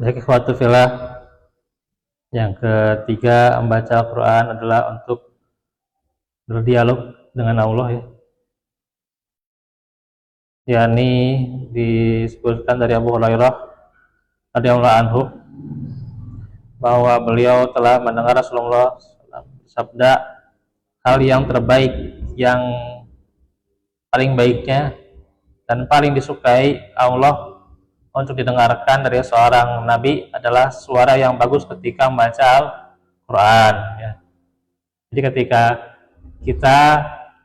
Baik, ikhwatu fillah, yang ketiga membaca Al-Quran adalah untuk berdialog dengan Allah, ya. Yani disebutkan dari Abu Hurairah radhiyallahu anhu bahwa beliau telah mendengar Rasulullah bersabda, hal yang terbaik, yang paling baiknya dan paling disukai Allah untuk didengarkan dari seorang nabi adalah suara yang bagus ketika membaca Al-Quran, ya. Jadi ketika kita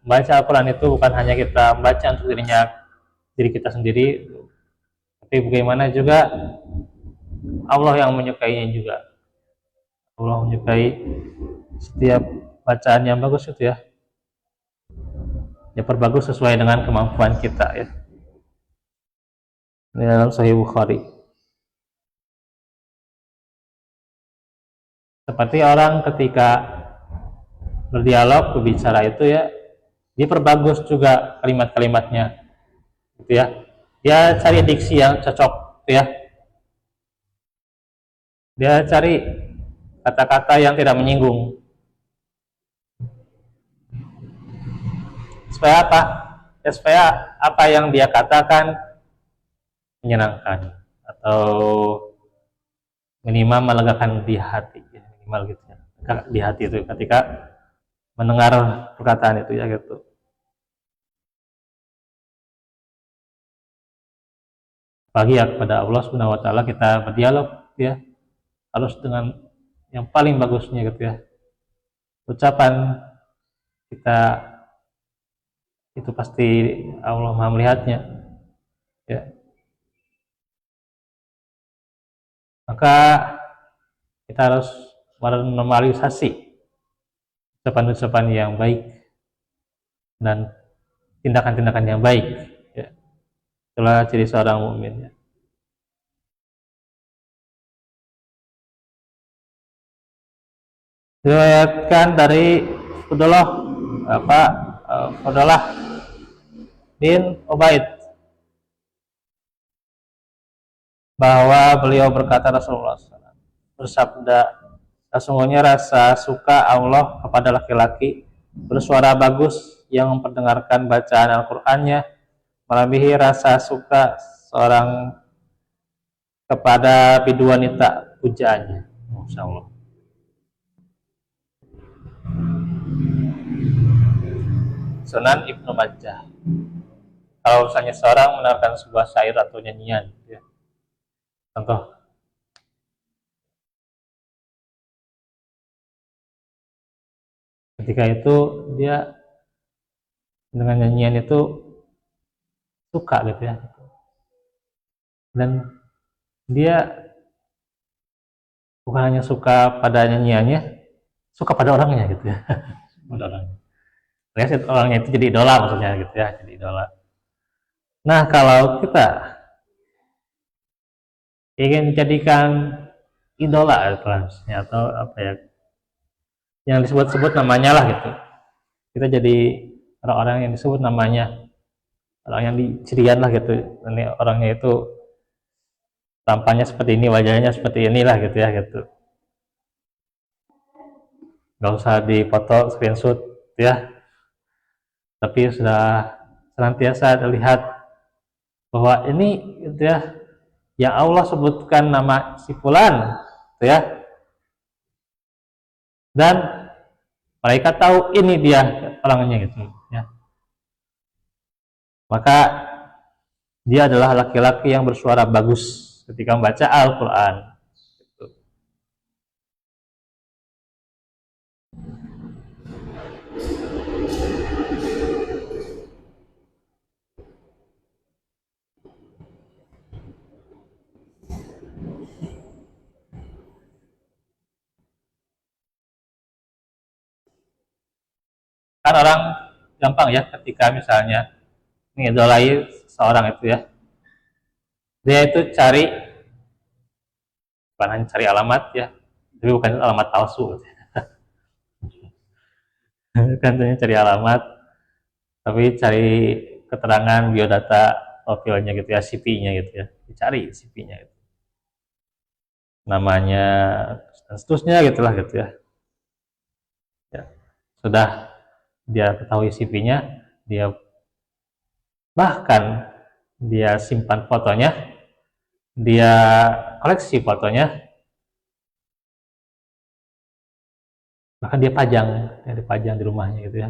membaca Al-Quran itu bukan hanya kita membaca untuk diri kita sendiri, tapi bagaimana juga Allah yang menyukainya juga. Allah menyukai setiap bacaan yang bagus itu, ya. Ya, perbagus sesuai dengan kemampuan kita, ya. Ini dalam Sahih Bukhari. Seperti orang ketika berdialog, berbicara itu, ya, dia perbagus juga kalimat-kalimatnya, gitu, ya. Dia cari diksi yang cocok, gitu, ya. Dia cari kata-kata yang tidak menyinggung. Supaya apa? Ya, supaya apa yang dia katakan menyenangkan atau minimal melegakan di hati, ya, minimal gitu, ya. Di hati itu ketika mendengar perkataan itu, ya, gitu. Apalagi ya kepada Allah Subhanahu wa taala kita berdialog, ya, harus dengan yang paling bagusnya, gitu, ya. Ucapan kita itu pasti Allah Maha melihatnya, ya. Maka kita harus menormalisasi ucapan-ucapan yang baik dan tindakan-tindakan yang baik, ya. Itulah ciri seorang mukmin, ya. Diriwayatkan dari Fudhalah bin Ubaid bahwa beliau berkata, Rasulullah SAW bersabda, sesungguhnya rasa suka Allah kepada laki-laki bersuara bagus yang memperdengarkan bacaan Al-Qur'annya melebihi rasa suka seorang kepada bidu wanita pujaannya. Masya Allah. Sunan Ibnu Majah. Kalau misalnya seorang mendengarkan sebuah syair atau nyanyian, ya. Contoh, ketika itu dia dengan nyanyian itu suka, gitu, ya, dan dia bukan hanya suka pada nyanyiannya, suka pada orangnya, gitu, ya. Pada orangnya. Terus orangnya itu jadi idola, maksudnya, gitu, ya, jadi idola. Nah, kalau kita ingin jadikan idola atau apa, ya, yang disebut-sebut namanya lah, gitu, kita jadi orang-orang yang disebut namanya, orang yang dicirian lah, gitu. Ini orangnya itu tampangnya seperti ini, wajahnya seperti inilah, gitu, ya, gitu. Nggak usah dipoto, screenshot, ya, tapi sudah senantiasa terlihat bahwa ini, gitu, ya, yang Allah sebutkan nama si fulan, gitu, ya, dan mereka tahu ini dia orangnya, gitu, ya. Maka dia adalah laki-laki yang bersuara bagus ketika membaca Al-Quran, gitu. Kan orang gampang, ya, ketika misalnya mengidolai seorang itu, ya, dia itu cari, bukan hanya cari alamat, ya, tapi bukan alamat palsu, gitu. Kan cari alamat, tapi cari keterangan biodata profilnya, gitu, ya, CV-nya, gitu, ya, dicari CV-nya, gitu. namanya dan seterusnya gitulah gitu ya. Ya, sudah dia ketahui CV-nya, dia bahkan dia simpan fotonya, dia koleksi fotonya, bahkan dia dipajang di rumahnya gitu ya.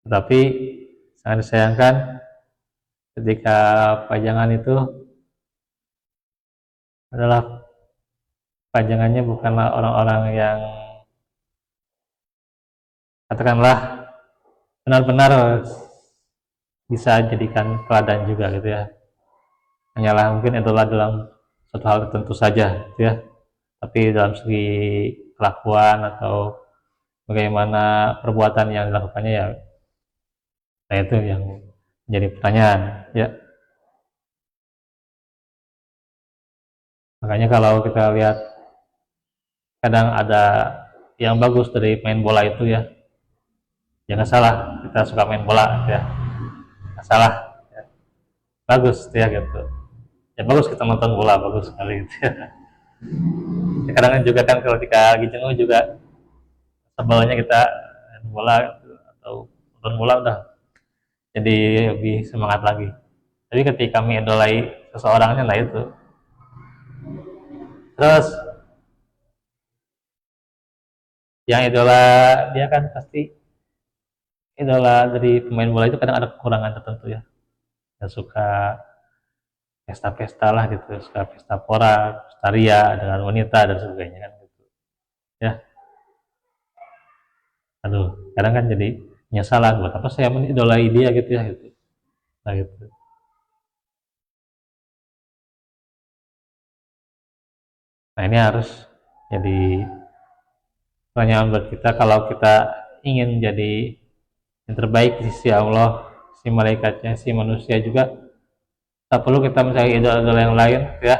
Tetapi sangat disayangkan ketika pajangan itu adalah pajangannya bukanlah orang-orang yang katakanlah benar-benar bisa jadikan teladan juga gitu ya. Hanyalah mungkin adalah dalam suatu hal tertentu saja gitu ya. Tapi dalam segi kelakuan atau bagaimana perbuatan yang dilakukannya ya, nah itu yang menjadi pertanyaan ya. Makanya kalau kita lihat kadang ada yang bagus dari main bola itu ya, jangan salah, kita suka main bola ya, nggak salah ya. Bagus ya gitu ya, bagus kita nonton bola, bagus sekali gitu ya. Kadang juga kan kalau ketika lagi jenuh juga sebelnya kita main bola atau nonton bola udah jadi lebih semangat lagi. Tapi ketika kami idolai seseorangnya, nah itu terus yang idola dia kan pasti idola dari pemain bola itu kadang ada kekurangan tertentu ya. Yang suka pesta-pesta lah gitu, suka pesta pora, pesta ria dengan wanita dan sebagainya kan gitu. Ya, aduh, kadang kan jadi nyesal lah, buat apa saya menidolai dia gitu ya gitu. Nah gitu. Nah ini harus jadi pertanyaan buat kita, kalau kita ingin jadi yang terbaik di sisi Allah, si malaikatnya, si manusia juga, tak perlu kita mencari idola-idola yang lain ya.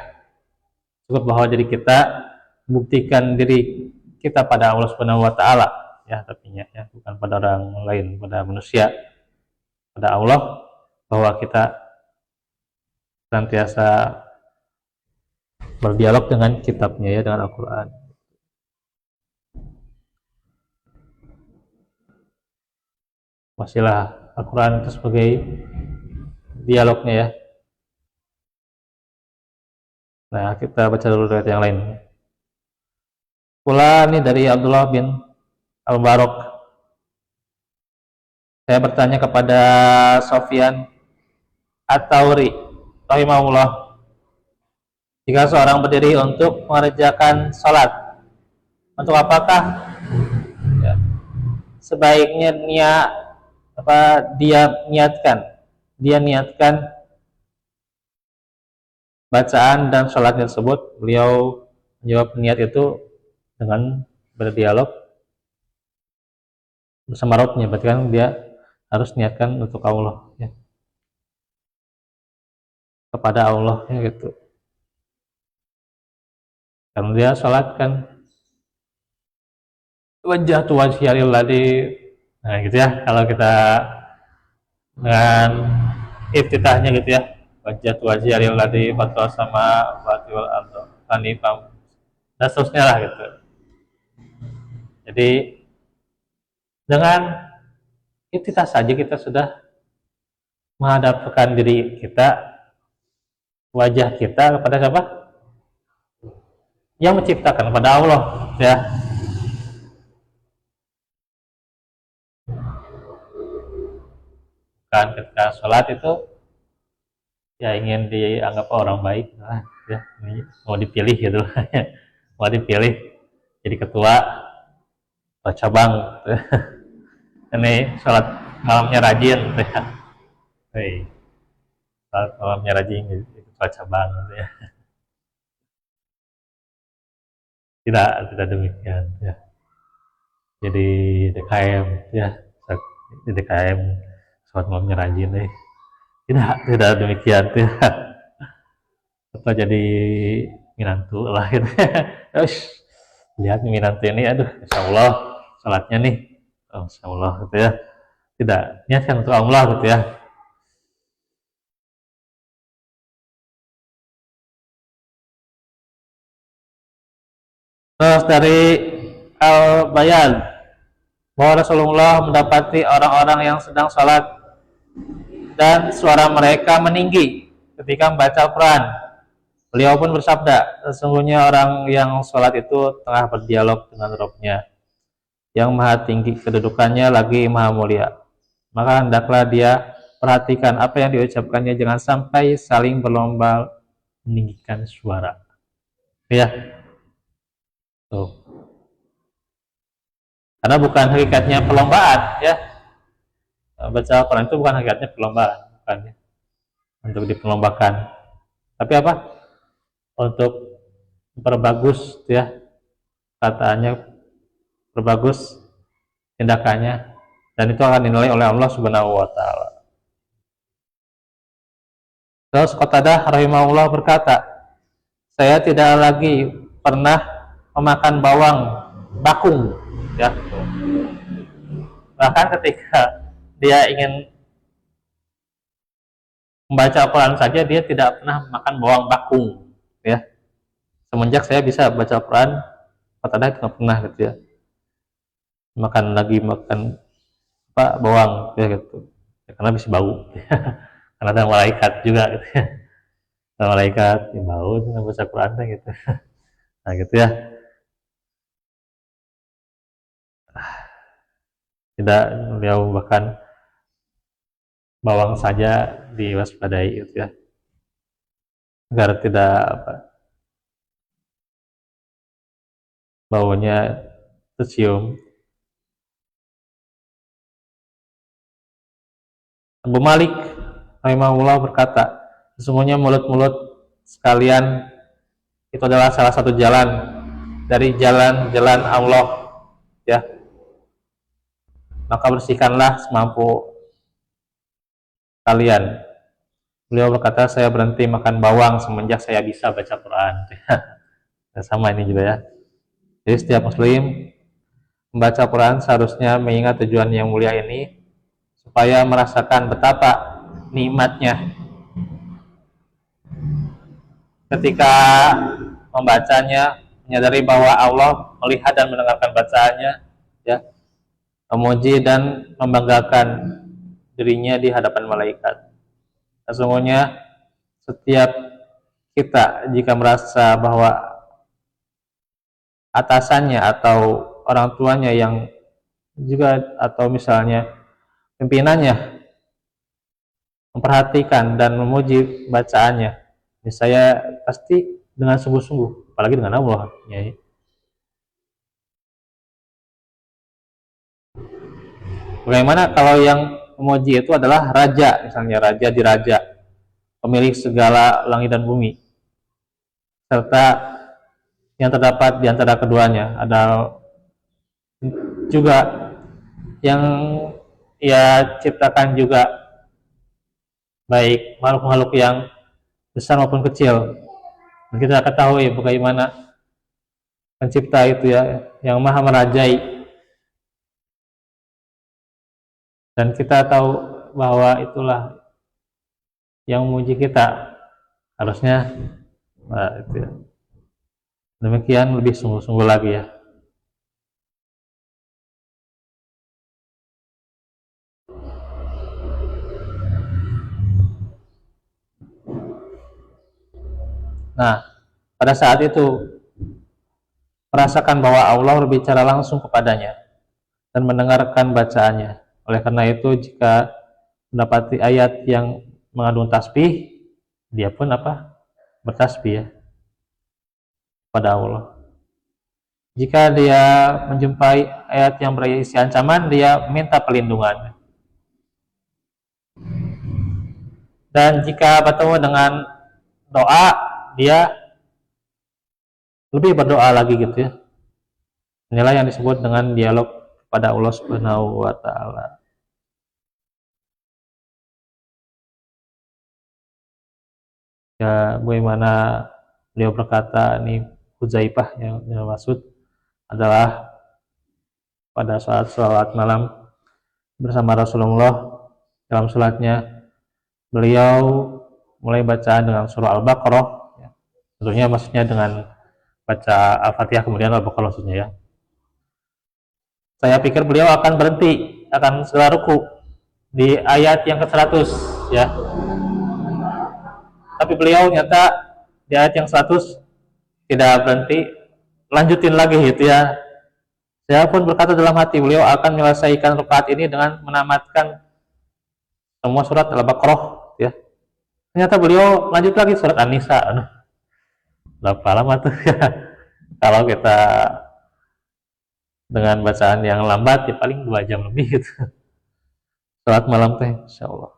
Cukup bahwa diri kita buktikan diri kita pada Allah Subhanahu wa taala ya, tapi ya bukan pada orang lain, pada manusia, pada Allah, bahwa kita senantiasa berdialog dengan kitabnya ya, dengan Al-Qur'an. Masihlah Al-Quran itu sebagai dialognya ya. Nah kita baca dulu ayat yang lain. Pula ini dari Abdullah bin Al-Barok. Saya bertanya kepada Sofyan At-Tauri rahimahullah, jika seorang berdiri untuk mengerjakan sholat, untuk apakah ya, sebaiknya dia niatkan bacaan dan sholat tersebut? Beliau menjawab, niat itu dengan berdialog bersama Rabbnya, berarti kan dia harus niatkan untuk Allah ya, kepada Allah ya gitu. Karena dia sholat kan wajah tu wajhiyalil ladzi, nah gitu ya, kalau kita dengan iftitahnya gitu ya, wajah tu wajhiyalil ladzi fatwa sama wal ardo hanifam dan seterusnya lah gitu. Jadi dengan iftitah saja kita sudah menghadapkan diri kita, wajah kita kepada siapa? Yang menciptakan, kepada Allah ya. Kan ketika sholat itu ya ingin dianggap orang baik lah ya, ini mau dipilih gitu mau dipilih jadi ketua cabang gitu. Ini sholat malamnya rajin gitu ya. Hei, sholat malamnya rajin jadi ketua cabang gitu ya. Tidak demikian ya. Jadi DKM ya, di DKM sholat malamnya rajin nih. Tidak demikian tidak. Atau jadi minantu lah gitu. Lihat minantu ini, aduh insya Allah sholatnya nih, oh, insya Allah gitu ya. Tidak, niatkan untuk Allah gitu ya. Terus dari Al-Bayan, bahwa Rasulullah mendapati orang-orang yang sedang sholat dan suara mereka meninggi ketika membaca Al-Quran. Beliau pun bersabda, sesungguhnya orang yang sholat itu tengah berdialog dengan Rabb-Nya yang maha tinggi kedudukannya lagi maha mulia. Maka hendaklah dia perhatikan apa yang diucapkannya, jangan sampai saling berlomba meninggikan suara. Ya, tuh. Karena bukan hakikatnya perlombaan, ya. Baca Al-Quran itu bukan hakikatnya perlombaan, bukan ya, untuk diperlombakan. Tapi apa? Untuk memperbagus, ya, kataannya, perbagus tindakannya, dan itu akan dinilai oleh Allah Subhanahu wa taala. Terus Qatadah rahimahullah berkata, saya tidak lagi pernah memakan bawang bakung, ya. Bahkan ketika dia ingin membaca Al-Quran saja, dia tidak pernah makan bawang bakung, ya. Semenjak saya bisa baca Al-Quran, Qatadah itu nggak pernah gitu, ya, makan apa, bawang, ya, gitu, ya, karena bisa bau. Karena ada malaikat juga gitu, ya. Ada malaikat yang bau itu baca Quran gitu. Nah gitu, ya. Tidak, beliau bahkan bawang saja diwaspadai gitu, ya, agar tidak apa, baunya tercium. Abu Malik rahimahullah berkata, sesungguhnya mulut-mulut sekalian itu adalah salah satu jalan dari jalan-jalan Allah, ya. Maka bersihkanlah semampu kalian. Beliau berkata, saya berhenti makan bawang semenjak saya bisa baca Quran. Sama ini juga, ya. Jadi setiap muslim membaca Quran seharusnya mengingat tujuan yang mulia ini, supaya merasakan betapa nikmatnya ketika membacanya, menyadari bahwa Allah melihat dan mendengarkan bacaannya, ya, memuji dan membanggakan dirinya di hadapan malaikat. Sesungguhnya setiap kita jika merasa bahwa atasannya atau orang tuanya yang juga, atau misalnya pimpinannya, memperhatikan dan memuji bacaannya, saya pasti dengan sungguh-sungguh, apalagi dengan Allah, ya. Bagaimana kalau yang memuji itu adalah raja, misalnya raja di raja, pemilik segala langit dan bumi, serta yang terdapat di antara keduanya, ada juga yang ia ciptakan juga, baik makhluk-makhluk yang besar maupun kecil. Dan kita ketahui bagaimana pencipta itu, ya, yang maha merajai, dan kita tahu bahwa itulah yang memuji kita, harusnya, nah, itu, ya. Demikian lebih sungguh-sungguh lagi, ya. Nah, pada saat itu merasakan bahwa Allah berbicara langsung kepadanya dan mendengarkan bacaannya. Oleh karena itu, jika mendapati ayat yang mengandung tasbih, dia pun apa? Bertasbih, ya, pada Allah. Jika dia menjumpai ayat yang berisi ancaman, dia minta perlindungan. Dan jika bertemu dengan doa, dia lebih berdoa lagi gitu, ya. Inilah yang disebut dengan dialog kepada Allah Subhanahu wa taala. Ya, bagaimana beliau berkata, ini Hudzaifah yang maksud adalah pada saat salat malam bersama Rasulullah, dalam salatnya beliau mulai bacaan dengan surah Al-Baqarah, ya. Tentunya maksudnya dengan baca Al-Fatihah kemudian Al-Baqarah maksudnya ya. Saya pikir beliau akan berhenti, akan segera ruku di ayat yang ke-100 ya. Tapi beliau nyata di ayat yang 100 tidak berhenti, lanjutin lagi gitu ya. Saya pun berkata dalam hati, beliau akan menyelesaikan rakaat ini dengan menamatkan semua surat Al-Baqarah ya. Ternyata beliau lanjut lagi surat An-Nisa. Berapa lama tuh ya? Kalau kita dengan bacaan yang lambat ya paling 2 jam lebih gitu. Salat malam teh insyaallah.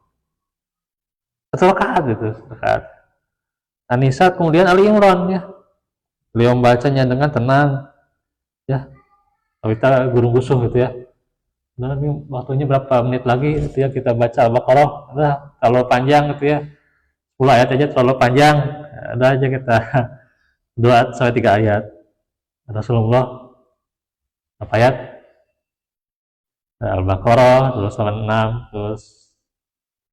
Satu rakaat gitu, rakaat. An-Nisa kemudian Ali Imran ya. Beliau membacanya dengan tenang ya. Kita gurung gusuh gitu ya. Nah, ini waktunya berapa menit lagi gitu ya kita baca Al-Baqarah. Nah, kalau panjang gitu ya. 10 ayat aja terlalu panjang. Ada aja kita 2 sampai 3 ayat. Rasulullah berapa ayat? Al-Baqarah 206, terus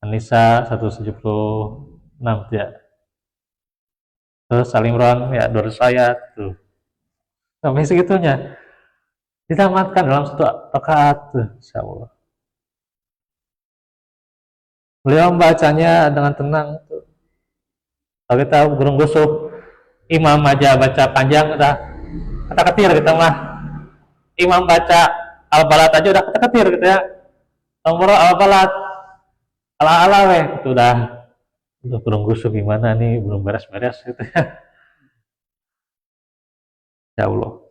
An-Nisa 176 ya. Terus Al-Imran ya 200 ayat tuh. Sampai segitunya. Ditamatkan dalam satu rakaat tuh, insyaallah. Beliau membacanya dengan tenang tuh. Kalau kita gurung gusuh, imam aja baca panjang udah kata-ketir kita mah. Imam baca Al-Balad aja udah kata-ketir gitu ya. Nomor Al-Balad ala-ala weh itu udah gurung gusuh gimana nih belum beres-beres gitu ya. Ya Allah.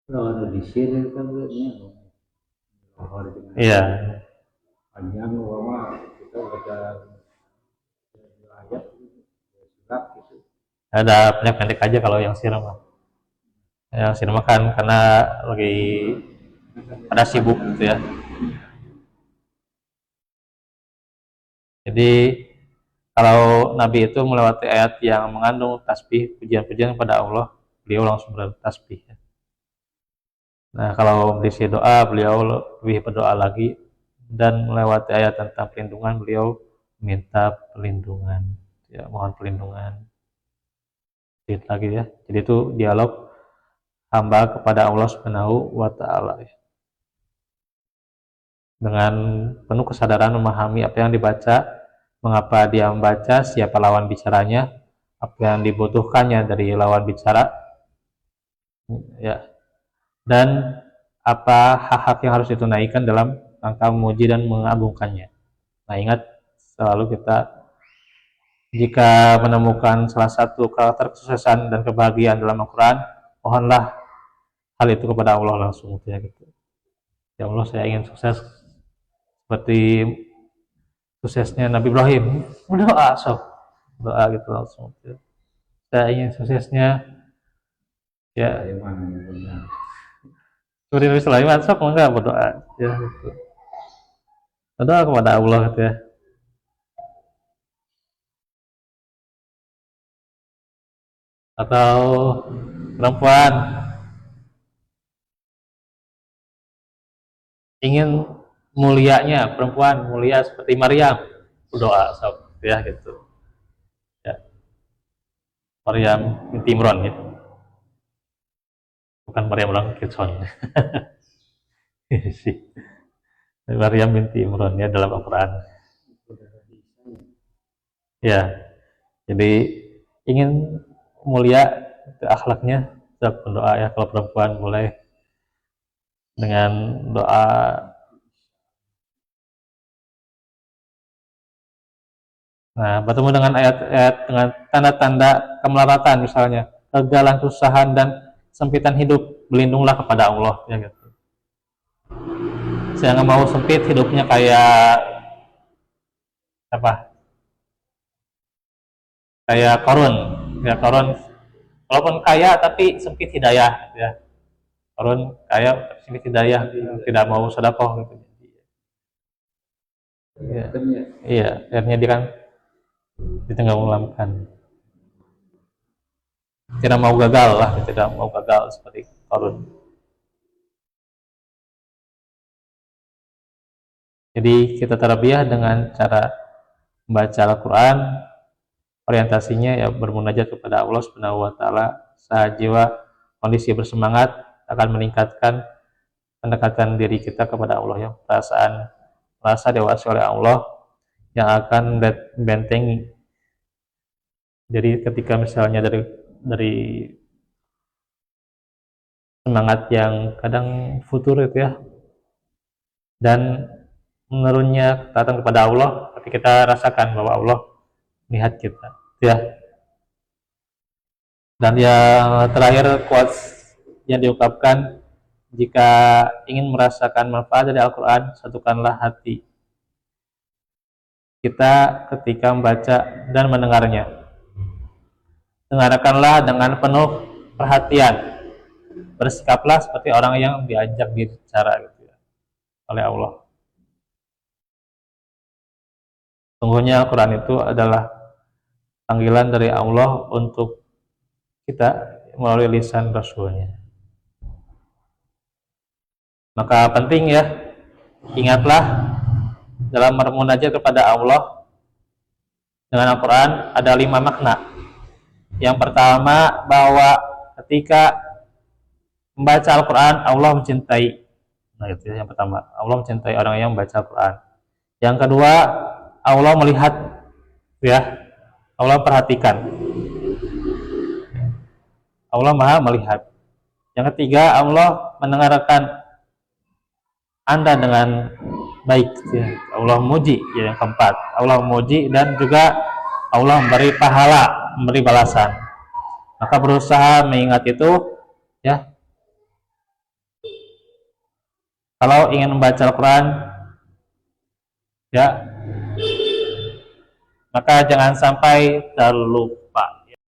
Kalau ada di sini kan Iya. panjang lama kita baca ayat surat gitu. Ada pendek-pendek aja kalau yang siram. Yang siram kan karena lagi pada sibuk gitu ya. Jadi kalau Nabi itu melewati ayat yang mengandung tasbih, pujian-pujian kepada Allah, beliau langsung bertasbih. Nah, kalau berisi doa, beliau lebih berdoa lagi, dan melewati ayat tentang perlindungan, beliau minta perlindungan, ya, mohon perlindungan. Sedikit lagi ya. Jadi itu dialog hamba kepada Allah Subhanahu wa Ta'ala. Dengan penuh kesadaran memahami apa yang dibaca, mengapa dia membaca, siapa lawan bicaranya, apa yang dibutuhkannya dari lawan bicara, ya, dan apa hak-hak yang harus ditunaikan dalam rangka memuji dan mengagungkannya. Nah, ingat selalu kita jika menemukan salah satu karakter kesuksesan dan kebahagiaan dalam Al-Quran, mohonlah hal itu kepada Allah langsung ya gitu. Ya Allah, saya ingin sukses seperti suksesnya Nabi Ibrahim. Berdoa sok, doa gitu langsung. Saya ingin suksesnya ya seperti Nabi Sulaiman, sok enggak berdoa ya gitu. Berdoa kepada Allah gitu ya. Atau perempuan ingin mulianya, perempuan mulia seperti Maryam, berdoa sok ya gitu ya. Maryam binti Imran gitu, bukan Maryam orang Kitson. Maryam binti Imran ya dalam Al-Quran ya. Jadi ingin mulia akhlaknya, sok berdoa ya. Kalau perempuan boleh dengan doa. Nah, bertemu dengan ayat-ayat dengan tanda-tanda kemelaratan misalnya, kegagalan, kesusahan, dan sempitan hidup, berlindunglah kepada Allah ya gitu. Saya nggak mau sempit hidupnya kayak apa? Kayak Korun, ya Korun. Walaupun kaya tapi sempit hidayah ya. Korun kaya tapi sempit hidayah, tidak mau sedekah gitu. Iya, iya, akhirnya dia kan ditenggelamkan. Tidak mau gagal lah, tidak mau gagal seperti Korun. Jadi kita tarbiyah dengan cara membaca Al-Quran orientasinya ya bermunajat kepada Allah Subhanahu wa taala, sajiwa kondisi bersemangat akan meningkatkan pendekatan diri kita kepada Allah, yang perasaan merasa dewasa oleh Allah yang akan bentengi. Jadi ketika misalnya dari semangat yang kadang futur itu ya, dan menurunnya datang kepada Allah, tapi kita rasakan bahwa Allah melihat kita ya. Dan yang terakhir, quotes yang diungkapkan, jika ingin merasakan manfaat dari Al-Quran, satukanlah hati kita ketika membaca dan mendengarnya. Dengarkanlah dengan penuh perhatian, bersikaplah seperti orang yang diajak bicara gitu ya, oleh Allah. Sungguhnya Al-Quran itu adalah panggilan dari Allah untuk kita melalui lisan Rasulnya. Maka penting ya, ingatlah dalam bermunajat kepada Allah dengan Al-Quran ada 5 makna. Yang pertama, bahwa ketika membaca Al-Quran Allah mencintai. Nah itu yang pertama, Allah mencintai orang yang membaca Al-Quran. Yang kedua, Allah melihat ya, Allah perhatikan, Allah maha melihat. Yang ketiga, Allah mendengarkan Anda dengan baik ya. Allah memuji ya. Yang keempat, Allah memuji dan juga Allah memberi pahala, memberi balasan. Maka berusaha mengingat itu ya. Kalau ingin membaca Al-Quran ya, maka jangan sampai terlupa